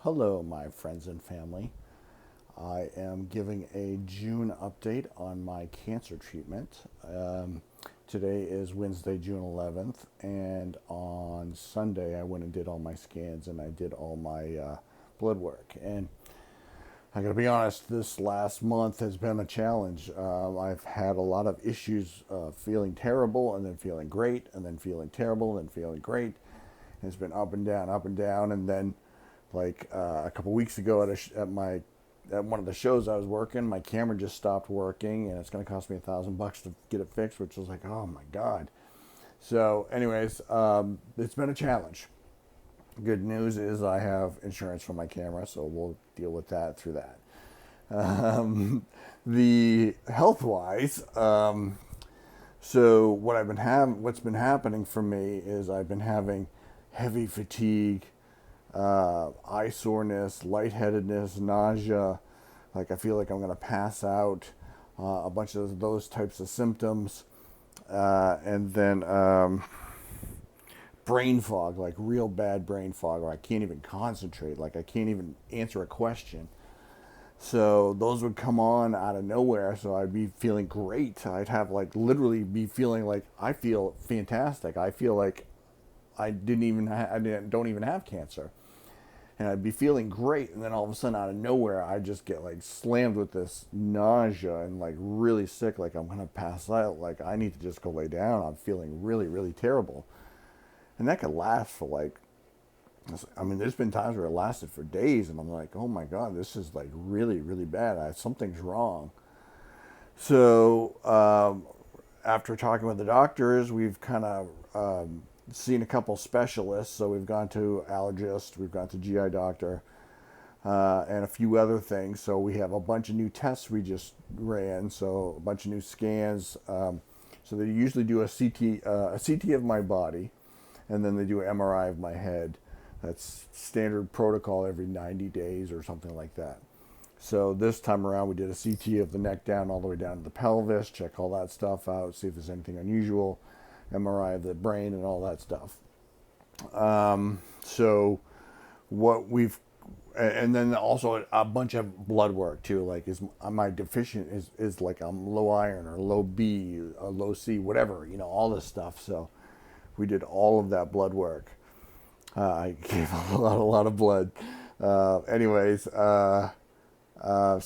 Hello, my friends and family. I am giving a June update on my cancer treatment. Today is Wednesday, June 11th, and on Sunday I went and did all my scans and I did all my blood work. And I gotta be honest, this last month has been a challenge. I've had a lot of issues feeling terrible and then feeling great and then feeling terrible and then feeling great. And it's been up and down, and then a couple weeks ago at one of the shows I was working, my camera just stopped working, and it's going to cost me $1,000 to get it fixed, which was like, oh my god. So, anyways, it's been a challenge. Good news is I have insurance for my camera, so we'll deal with that through that. The health wise, so what's been happening for me is I've been having heavy fatigue, eye soreness, lightheadedness, nausea, like I feel like I'm going to pass out, a bunch of those types of symptoms, and then brain fog, like real bad brain fog, or I can't even concentrate, like I can't even answer a question. So those would come on out of nowhere. So I'd be feeling great. I'd have literally be feeling like I feel fantastic. I feel like don't even have cancer, and I'd be feeling great, and then all of a sudden out of nowhere I just get slammed with this nausea and really sick, like I'm gonna pass out, like I need to just go lay down. I'm feeling really, really terrible, and that could last for there's been times where it lasted for days, and I'm like, oh my god, this is really, really bad. Something's wrong. So after talking with the doctors, we've kind of seen a couple specialists. So we've gone to allergist, we've gone to GI doctor, and a few other things. So we have a bunch of new tests we just ran. So a bunch of new scans. So they usually do a CT of my body, and then they do an MRI of my head. That's standard protocol every 90 days or something like that. So this time around we did a CT of the neck down all the way down to the pelvis, check all that stuff out, see if there's anything unusual, MRI of the brain and all that stuff. So what we've, and then also a bunch of blood work too, like am I deficient, is like I'm low iron or low B, or low C, whatever, all this stuff. So we did all of that blood work. I gave a lot of blood. So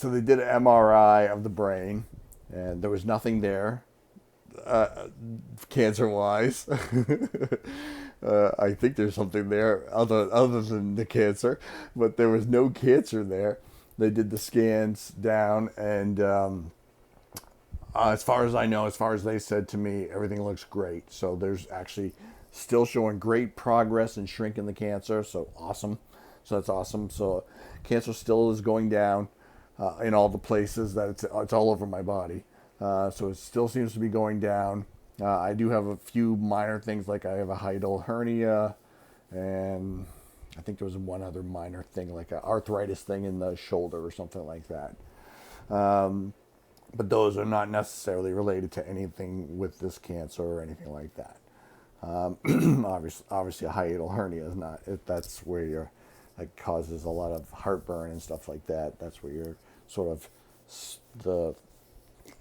they did an MRI of the brain, and there was nothing there, cancer-wise. I think there's something there other than the cancer, but there was no cancer there. They did the scans down, and as far as I know, as far as they said to me, everything looks great. So there's actually still showing great progress in shrinking the cancer. So awesome. So that's awesome. So cancer still is going down in all the places that it's all over my body. So it still seems to be going down. I do have a few minor things, like I have a hiatal hernia, and I think there was one other minor thing, like an arthritis thing in the shoulder or something like that. But those are not necessarily related to anything with this cancer or anything like that. Obviously, a hiatal hernia is not. That's where you're, causes a lot of heartburn and stuff like that. That's where you're sort of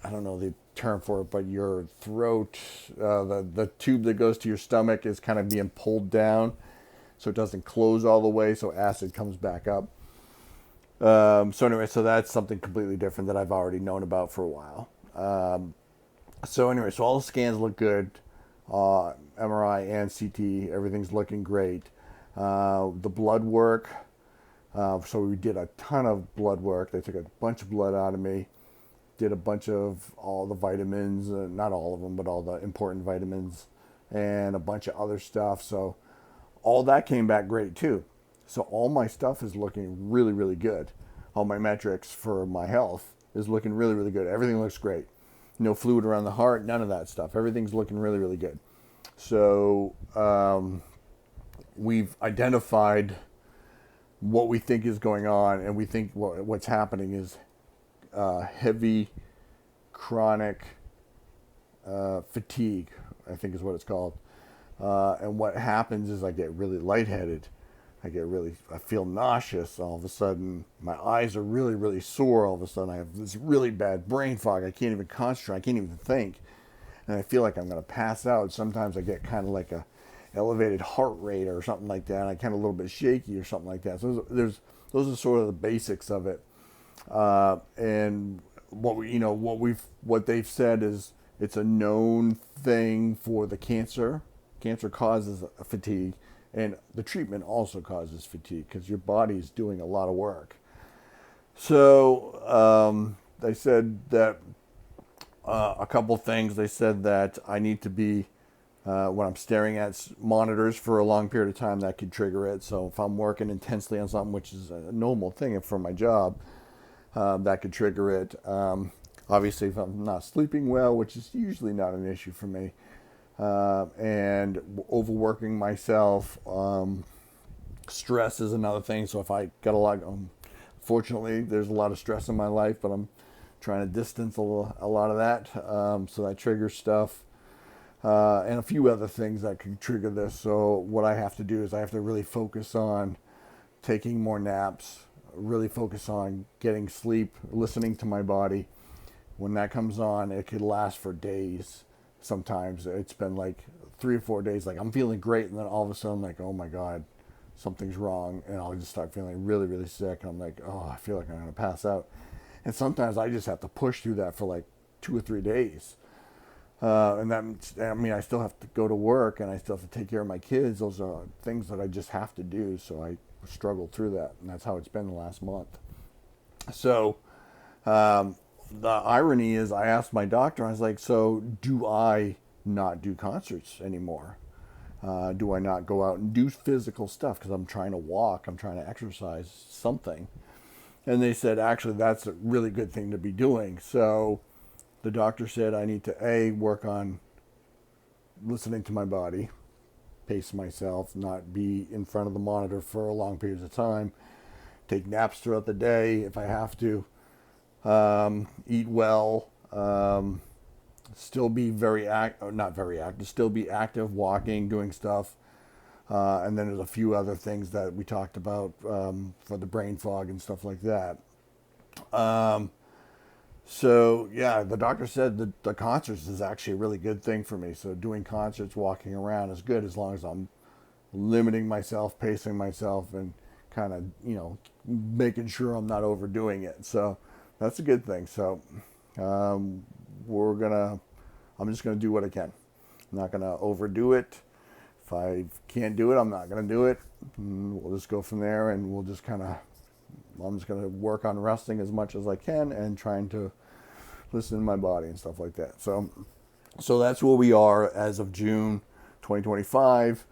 I don't know the term for it, but your throat, the tube that goes to your stomach is kind of being pulled down, so it doesn't close all the way, so acid comes back up. So that's something completely different that I've already known about for a while. So all the scans look good. MRI and CT, everything's looking great. The blood work, so we did a ton of blood work. They took a bunch of blood out of me, did a bunch of all the vitamins, not all of them, but all the important vitamins, and a bunch of other stuff. So all that came back great too. So all my stuff is looking really, really good. All my metrics for my health is looking really, really good. Everything looks great. No fluid around the heart, none of that stuff. Everything's looking really, really good. So we've identified what we think is going on, and we think what's happening is heavy chronic fatigue, I think is what it's called. And what happens is I get really lightheaded, I feel nauseous all of a sudden. My eyes are really, really sore all of a sudden. I have this really bad brain fog. I can't even concentrate. I can't even think. And I feel like I'm going to pass out. Sometimes I get kind of like a elevated heart rate or something like that. And I kind of a little bit shaky or something like that. So those are sort of the basics of it. And what they've said is it's a known thing for the cancer. Cancer causes fatigue, and the treatment also causes fatigue because your body is doing a lot of work. So they said that a couple things. They said that I need to be when I'm staring at monitors for a long period of time, that could trigger it. So if I'm working intensely on something, which is a normal thing for my job, that could trigger it. Obviously, if I'm not sleeping well, which is usually not an issue for me, and overworking myself, stress is another thing. So if I got a lot, fortunately, there's a lot of stress in my life, but I'm trying to distance a lot of that. So that triggers stuff. And a few other things that can trigger this. So what I have to do is I have to really focus on taking more naps, really focus on getting sleep, listening to my body. When that comes on, it could last for days. Sometimes it's been like 3 or 4 days, like I'm feeling great, and then all of a sudden, like, oh my God, something's wrong, and I'll just start feeling really, really sick, and I'm like, oh, I feel like I'm gonna pass out. And sometimes I just have to push through that for like 2 or 3 days. And that, I mean, I still have to go to work, and I still have to take care of my kids. Those are things that I just have to do. So I struggle through that, and that's how it's been the last month. So the irony is, I asked my doctor, I was like, so do I not do concerts anymore? Do I not go out and do physical stuff? Because I'm trying to walk, I'm trying to exercise something. And they said, actually, that's a really good thing to be doing. So the doctor said I need to, work on listening to my body, pace myself, not be in front of the monitor for long periods of time, take naps throughout the day if I have to, eat well, still be still be active, walking, doing stuff. And then there's a few other things that we talked about for the brain fog and stuff like that. So yeah, the doctor said that the concerts is actually a really good thing for me. So doing concerts, walking around is good as long as I'm limiting myself, pacing myself, and kind of, making sure I'm not overdoing it. So that's a good thing. So I'm just gonna do what I can. I'm not gonna overdo it. If I can't do it, I'm not gonna do it. We'll just go from there, and I'm just gonna work on resting as much as I can and trying to listen to my body and stuff like that. So that's where we are as of June 2025.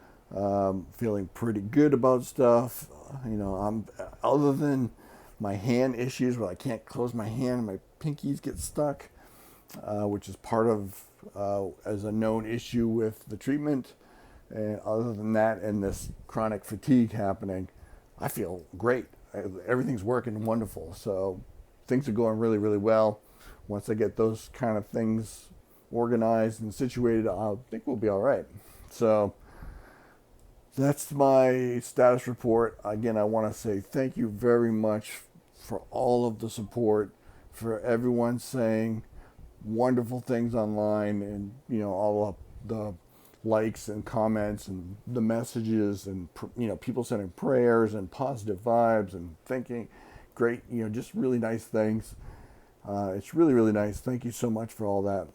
Feeling pretty good about stuff. I'm, other than my hand issues where I can't close my hand, my pinkies get stuck, which is part of as a known issue with the treatment. And other than that, and this chronic fatigue happening, I feel great. Everything's working wonderful. So things are going really, really well. Once I get those kind of things organized and situated, I think we'll be all right. So that's my status report. Again, I want to say thank you very much for all of the support, for everyone saying wonderful things online, and all of the likes and comments and the messages, and people sending prayers and positive vibes and thinking great, just really nice things. It's really, really nice. Thank you so much for all that.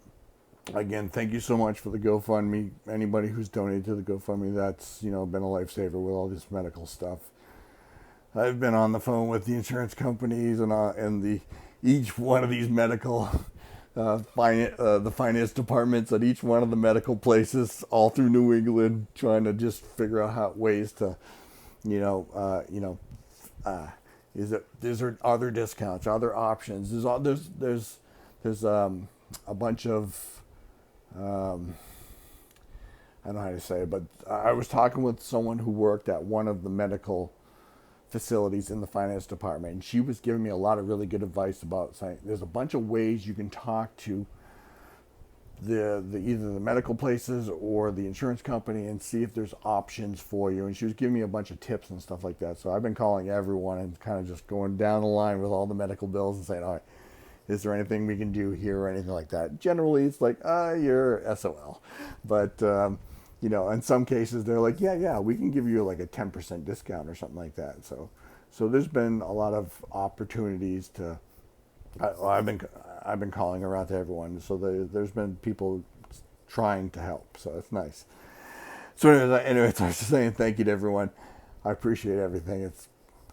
Again, thank you so much for the GoFundMe. Anybody who's donated to the GoFundMe, that's been a lifesaver with all this medical stuff. I've been on the phone with the insurance companies and each one of these medical the finance departments at each one of the medical places all through New England, trying to just figure out ways to, are there discounts, are there options? There's a bunch of I don't know how to say it, but I was talking with someone who worked at one of the medical facilities in the finance department, and she was giving me a lot of really good advice about saying there's a bunch of ways you can talk to either the medical places or the insurance company and see if there's options for you. And she was giving me a bunch of tips and stuff like that. So I've been calling everyone and kind of just going down the line with all the medical bills and saying, all right, is there anything we can do here or anything like that? Generally, it's like, you're SOL. But, you know, in some cases, they're like, yeah, we can give you like a 10% discount or something like that. So there's been a lot of opportunities to, I've been calling around to everyone. So there's been people trying to help. So it's nice. So anyways, I was just saying thank you to everyone. I appreciate everything.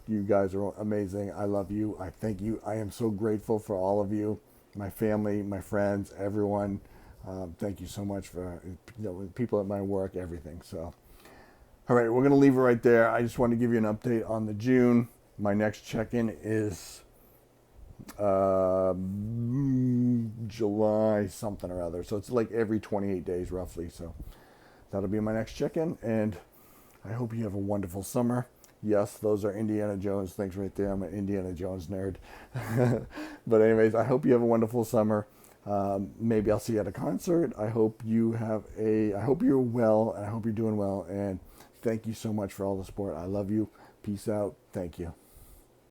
You guys are amazing. I love you. I thank you. I am so grateful for all of you, my family, my friends, everyone. Thank you so much for people at my work, everything. So, all right, we're gonna leave it right there. I just want to give you an update on the June. My next check-in is July something or other. So it's like every 28 days roughly. So that'll be my next check-in, and I hope you have a wonderful summer. Yes, those are Indiana Jones things right there. I'm an Indiana Jones nerd. But anyways, I hope you have a wonderful summer. Maybe I'll see you at a concert. I hope you're well, and I hope you're doing well. And thank you so much for all the support. I love you. Peace out. Thank you.